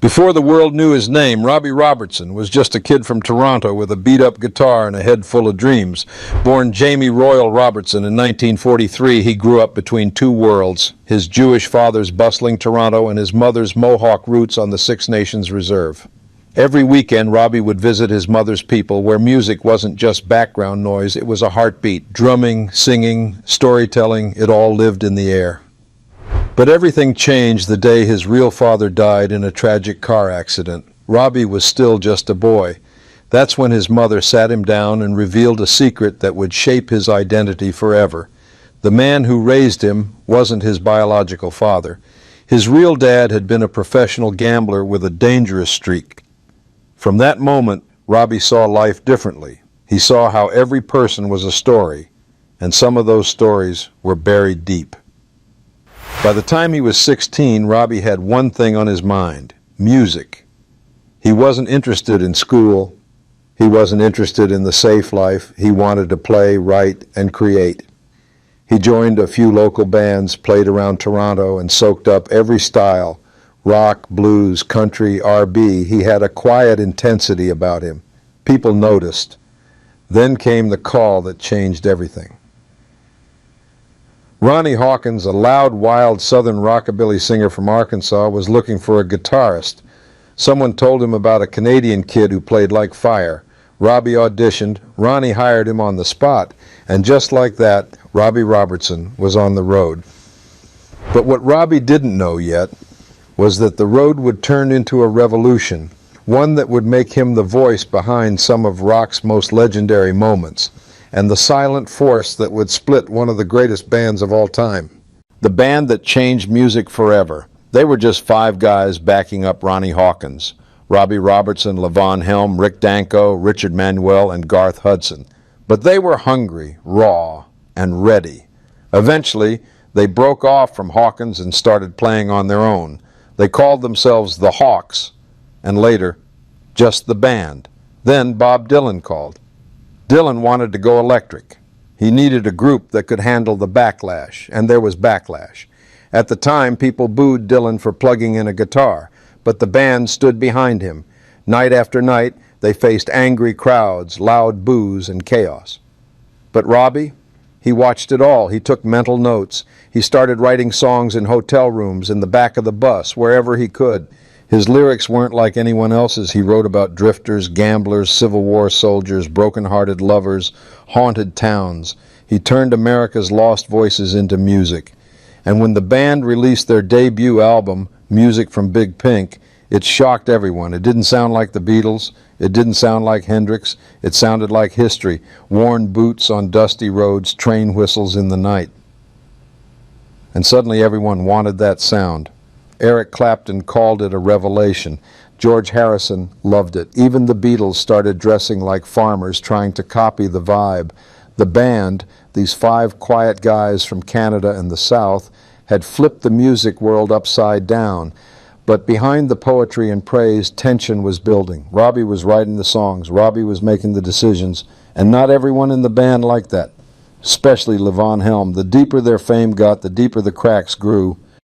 Before the world knew his name, Robbie Robertson was just a kid from Toronto with a beat-up guitar and a head full of dreams. Born Jamie Royal Robertson in 1943, he grew up between two worlds, his Jewish father's bustling Toronto and his mother's Mohawk roots on the Six Nations Reserve. Every weekend, Robbie would visit his mother's people where music wasn't just background noise, it was a heartbeat. Drumming, singing, storytelling, it all lived in the air. But everything changed the day his real father died in a tragic car accident. Robbie was still just a boy. That's when his mother sat him down and revealed a secret that would shape his identity forever. The man who raised him wasn't his biological father. His real dad had been a professional gambler with a dangerous streak. From that moment, Robbie saw life differently. He saw how every person was a story, and some of those stories were buried deep. By the time he was 16, Robbie had one thing on his mind: music. He wasn't interested in school. He wasn't interested in the safe life. He wanted to play, write, and create. He joined a few local bands, played around Toronto, and soaked up every style: rock, blues, country, R&B. He had a quiet intensity about him. People noticed. Then came the call that changed everything. Ronnie Hawkins, a loud, wild Southern rockabilly singer from Arkansas, was looking for a guitarist. Someone told him about a Canadian kid who played like fire. Robbie auditioned, Ronnie hired him on the spot, and just like that, Robbie Robertson was on the road. But what Robbie didn't know yet was that the road would turn into a revolution, one that would make him the voice behind some of rock's most legendary moments, and the silent force that would split one of the greatest bands of all time. The band that changed music forever. They were just five guys backing up Ronnie Hawkins: Robbie Robertson, Levon Helm, Rick Danko, Richard Manuel, and Garth Hudson. But they were hungry, raw, and ready. Eventually, they broke off from Hawkins and started playing on their own. They called themselves the Hawks, and later, just the band. Then Bob Dylan called. Dylan wanted to go electric. He needed a group that could handle the backlash, and there was backlash. At the time, people booed Dylan for plugging in a guitar, but the band stood behind him. Night after night, they faced angry crowds, loud boos, and chaos. But Robbie, he watched it all. He took mental notes. He started writing songs in hotel rooms, in the back of the bus, wherever he could. His lyrics weren't like anyone else's. He wrote about drifters, gamblers, Civil War soldiers, broken-hearted lovers, haunted towns. He turned America's lost voices into music. And when the band released their debut album, Music from Big Pink, it shocked everyone. It didn't sound like the Beatles. It didn't sound like Hendrix. It sounded like history: worn boots on dusty roads, train whistles in the night. And suddenly everyone wanted that sound. Eric Clapton called it a revelation. George Harrison loved it. Even the Beatles started dressing like farmers, trying to copy the vibe. The band, these five quiet guys from Canada and the South, had flipped the music world upside down. But behind the poetry and praise, tension was building. Robbie was writing the songs. Robbie was making the decisions. And not everyone in the band liked that, especially Levon Helm. The deeper their fame got, the deeper the cracks grew.